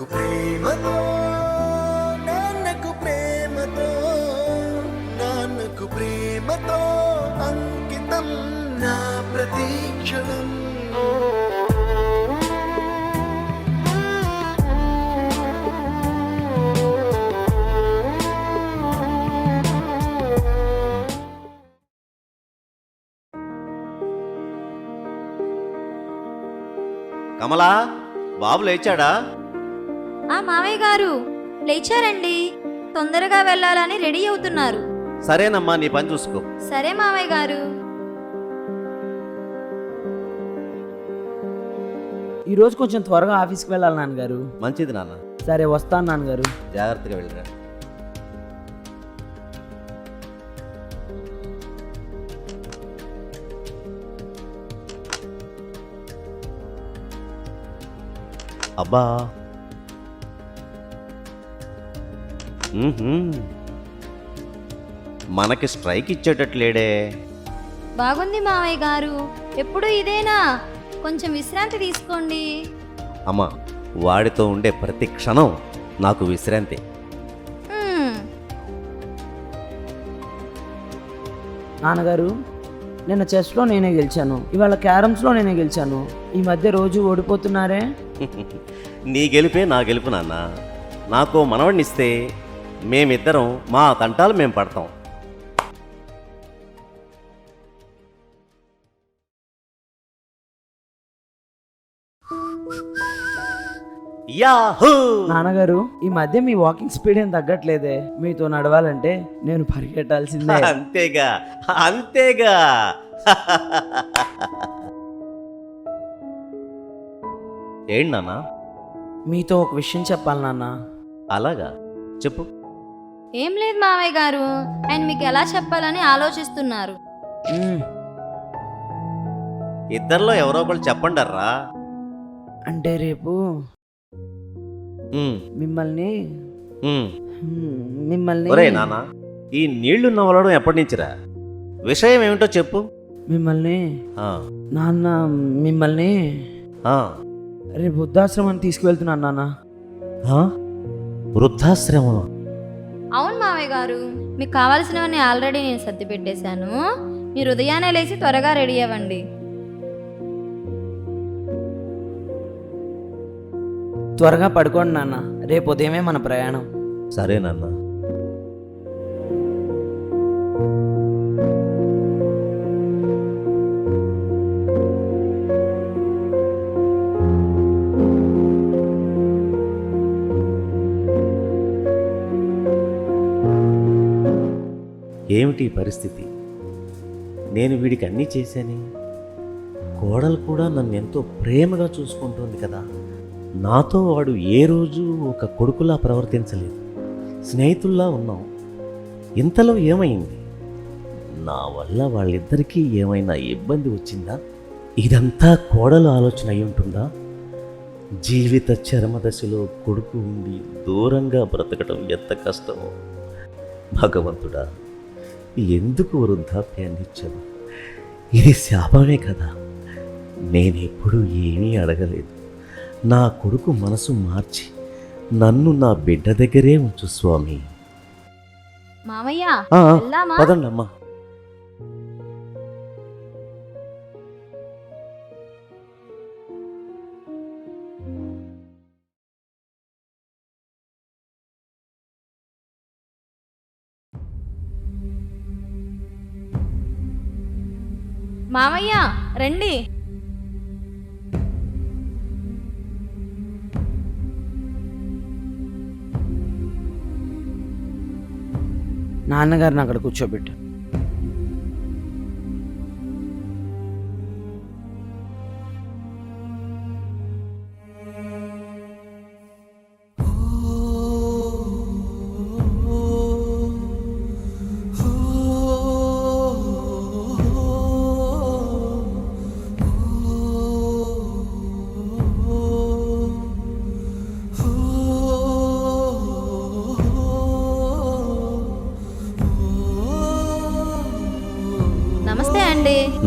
ప్రేమతో నాన్నకు ప్రేమతో నాన్నకు ప్రేమతో అంకితం నా ప్రతీక్షణం. కమలా, బాబు లేచాడా? మావయ్య గారు లేచారండి. తొందరగా వెళ్ళాలని రెడీ అవుతున్నారు. సరేనమ్మా, నీ పని చూసుకో. సరే మావయ్య గారు. ఈరోజు కొంచెం త్వరగా ఆఫీస్కి వెళ్ళాలి నాన్నగారు. మంచిది నాన్న. సరే వస్తాను నాన్నగారు. జాగ్రత్తగా వెళ్ళరా. అబ్బా, మనకి స్ట్రైక్ ఇచ్చేటట్లేడే. బాగుంది మావయ్య గారు. ఎప్పుడు ఇదేనా? కొంచెం విశ్రాంతి తీసుకోండి. అమ్మా, వాడితో ఉండే ప్రతి క్షణం నాకు విశ్రాంతి. నాన్నగారు, నిన్న చెస్లో నేనే గెలిచాను, ఇవాళ క్యారమ్స్లో నేనే గెలిచాను. ఈ మధ్య రోజు ఓడిపోతున్నారే. నీ గెలిపే నా గెలుపు నాన్న. నాకు మనవడినిస్తే మేమిద్దరం మా తంటాలు మేము పడతాం. యాహూ! నాన్నగారు, ఈ మధ్య మీ వాకింగ్ స్పీడ్ ఏం తగ్గట్లేదే. మీతో నడవాలంటే నేను పరిగెట్టాల్సిందే. అంతేగా అంతేగా. ఏంటి నాన్న? మీతో ఒక విషయం చెప్పాలి నాన్న. అలాగా, చెప్పు. ఏం లేదు మావయ్య గారు, ఆయన మీకు ఎలా చెప్పాలని ఆలోచిస్తున్నారు. ఇద్దరిలో ఎవరో ఒకళ్ళు చెప్పండర్రా. అంటే రేపు మిమ్మల్ని ఒరే నాన్న, ఈ నీళ్లు నవ్వడం ఎప్పటి నుంచిరా? విషయం ఏమిటో చెప్పు. మిమ్మల్ని నాన్న, మిమ్మల్ని రేపు వృద్ధాశ్రమాన్ని తీసుకువెళ్తున్నాను నాన్న. వృద్ధాశ్రమం? అవును మావయ్య గారు, మీకు కావాల్సినవన్నీ ఆల్రెడీ నేను సర్ది పెట్టేశాను. మీరు ఉదయాన్నే లేచి త్వరగా రెడీ అవ్వండి. త్వరగా పడుకోండి నాన్న, రేపు ఉదయమే మన ప్రయాణం. సరే నాన్న. ఏమిటి పరిస్థితి? నేను వీడికి అన్నీ చేశాను. కోడలు కూడా నన్ను ఎంతో ప్రేమగా చూసుకుంటుంది కదా. నాతో వాడు ఏ రోజు ఒక కొడుకులా ప్రవర్తించలేదు. స్నేహితుల్లా ఉన్నాం. ఇంతలో ఏమైంది? నా వల్ల వాళ్ళిద్దరికీ ఏమైనా ఇబ్బంది వచ్చిందా? ఇదంతా కోడలు ఆలోచన అయి ఉంటుందా? జీవిత చరమదశలో కొడుకు ఉండి దూరంగా బ్రతకడం ఎంత కష్టమో. భగవంతుడా, ఎందుకు వృద్ధాప్యాన్ని ఇచ్చావు? ఇది శాపమే కదా. నేనెప్పుడు ఏమీ అడగలేదు. నా కొడుకు మనసు మార్చి నన్ను నా బిడ్డ దగ్గరే ఉంచు స్వామి. మామయ్య, పదండమ్మా. మామయ్య రండి. నాన్నగారిని అక్కడ కూర్చోబెట్టు.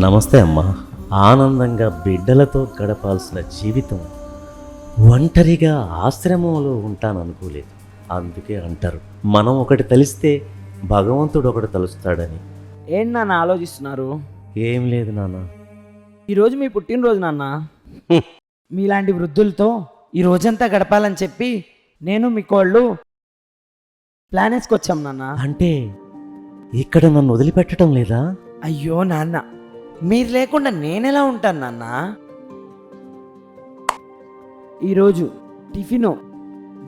నమస్తే అమ్మా. ఆనందంగా బిడ్డలతో గడపాల్సిన జీవితం ఒంటరిగా ఆశ్రమంలో ఉంటాననుకోలేదు. అందుకే అంటారు, మనం ఒకటి తలిస్తే భగవంతుడు ఒకటి తలుస్తాడని. ఏంటి నాన్న ఆలోచిస్తున్నారు? ఏం లేదు నాన్న. ఈరోజు మీ పుట్టినరోజు నాన్న. మీలాంటి వృద్ధులతో ఈ రోజంతా గడపాలని చెప్పి నేను మీ కోళ్ళు ప్లాన్ వేసుకొచ్చాం నాన్న. అంటే ఇక్కడ నన్ను వదిలిపెట్టడం లేదా? అయ్యో నాన్న, మీరు లేకుండా నేనెలా ఉంటాను నాన్న? ఈరోజు టిఫిను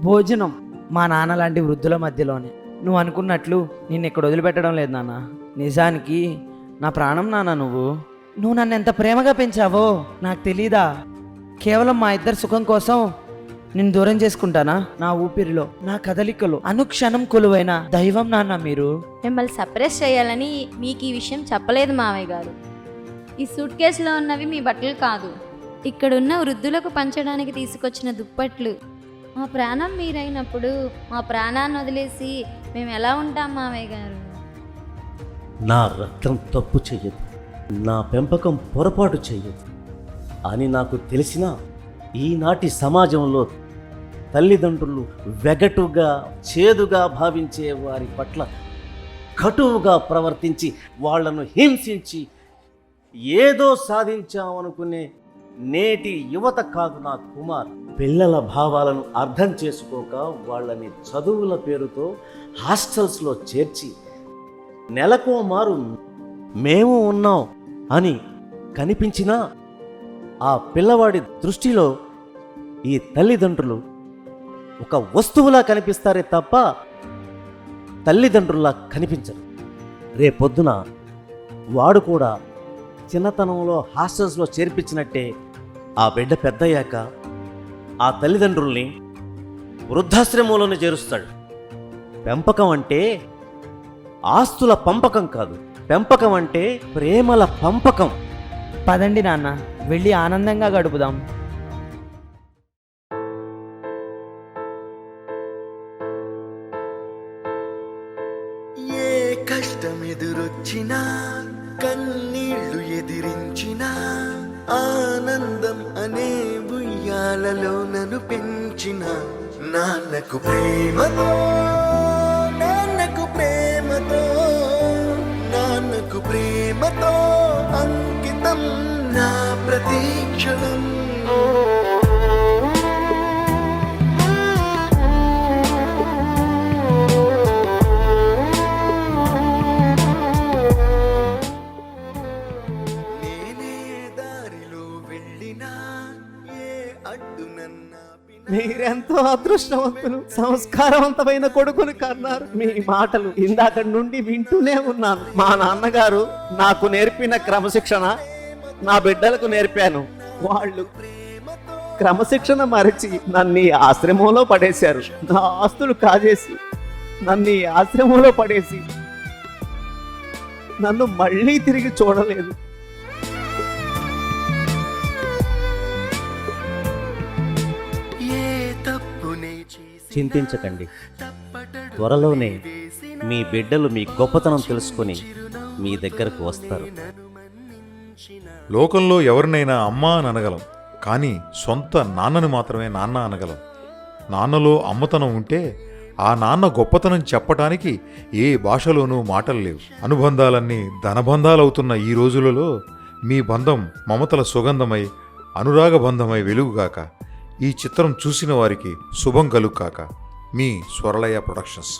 భోజనం మా నాన్న లాంటి వృద్ధుల మధ్యలోనే. నువ్వు అనుకున్నట్లు నేను ఇక్కడ వదిలిపెట్టడం లేదు నాన్న. నిజానికి నా ప్రాణం నాన్న. నువ్వు నన్ను ఎంత ప్రేమగా పెంచావో నాకు తెలీదా? కేవలం మా ఇద్దరి సుఖం కోసం నేను దూరం చేసుకుంటానా? నా ఊపిరిలో, నా కదలికలో అనుక్షణం కొలువైన దైవం నాన్న మీరు. మిమ్మల్ని సప్రెస్ చేయాలని మీకు ఈ విషయం చెప్పలేదు మావయ్య గారు. ఈ సూట్ కేసులో ఉన్నవి మీ బట్టలు కాదు, ఇక్కడున్న వృద్ధులకు పంచడానికి తీసుకొచ్చిన దుప్పట్లు. మా ప్రాణం మీరైనప్పుడు మా ప్రాణాన్ని వదిలేసి మేము ఎలా ఉంటాం మావయ్య గారు? నా రక్తం తప్పు చెయ్యదు, నా పెంపకం పొరపాటు చెయ్యదు అని నాకు తెలిసిన ఈనాటి సమాజంలో తల్లిదండ్రులు వెగటుగా చేదుగా భావించే వారి పట్ల కటువుగా ప్రవర్తించి వాళ్లను హింసించి ఏదో సాధించామనుకునే నేటి యువత కాదు నా కుమార్. పిల్లల భావాలను అర్థం చేసుకోక వాళ్ళని చదువుల పేరుతో హాస్టల్స్లో చేర్చి నెలకో మారు మేము ఉన్నాం అని కనిపించినా ఆ పిల్లవాడి దృష్టిలో ఈ తల్లిదండ్రులు ఒక వస్తువులా కనిపిస్తారే తప్ప తల్లిదండ్రుల్లా కనిపించరు. రేపొద్దున వాడు కూడా చిన్నతనంలో హాస్టల్స్లో చేర్పించినట్టే ఆ బిడ్డ పెద్దయ్యాక ఆ తల్లిదండ్రుల్ని వృద్ధాశ్రమంలోనే చేరుస్తాడు. పెంపకం అంటే ఆస్తుల పంపకం కాదు, పెంపకం అంటే ప్రేమల పంపకం. పదండి నాన్న, వెళ్ళి ఆనందంగా గడుపుదాం. ఏ కష్టం ఎదురొచ్చినా, కన్నీళ్లు ఎదిరించినా, ఆనందం అనే ఉయ్యాలలో నన్ను పెంచిన నాన్నకు ప్రేమతో, నాన్నకు ప్రేమతో, నాన్నకు ప్రేమతో అంకితం నా ప్రతీక్షణం. నేనే దారిలో వెళ్ళినా, ఏ అడ్డు నన్నాపినా, మీరెంతో అదృష్టవంతులు, సంస్కారవంతమైన కొడుకుని కన్నారు. మీ మాటలు ఇందాక నుండి వింటూనే ఉన్నాను. మా నాన్నగారు నాకు నేర్పిన క్రమశిక్షణ నా బిడ్డలకు నేర్పాను. వాళ్ళు క్రమశిక్షణ మరిచి నన్ను ఈ ఆశ్రమంలో పడేశారు. నా ఆస్తులు కాజేసి నన్ను ఈ ఆశ్రమంలో పడేసి నన్ను మళ్ళీ తిరిగి చూడలేదు. ఏ తప్పునే చేసి చింతించకండి, త్వరలోనే మీ బిడ్డలు మీ గొప్పతనం తెలుసుకొని మీ దగ్గరకు వస్తారు. లోకంలో ఎవరినైనా అమ్మ అని అనగలం, కానీ సొంత నాన్నని మాత్రమే నాన్న అనగలం. నాన్నలో అమ్మతనం ఉంటే ఆ నాన్న గొప్పతనం చెప్పటానికి ఏ భాషలోనూ మాటలు లేవు. అనుబంధాలన్నీ ధనబంధాలవుతున్న ఈ రోజులలో మీ బంధం మమతల సుగంధమై అనురాగ బంధమై వెలుగుగాక. ఈ చిత్రం చూసిన వారికి శుభం కలుగుగాక. మీ స్వరలయ ప్రొడక్షన్స్.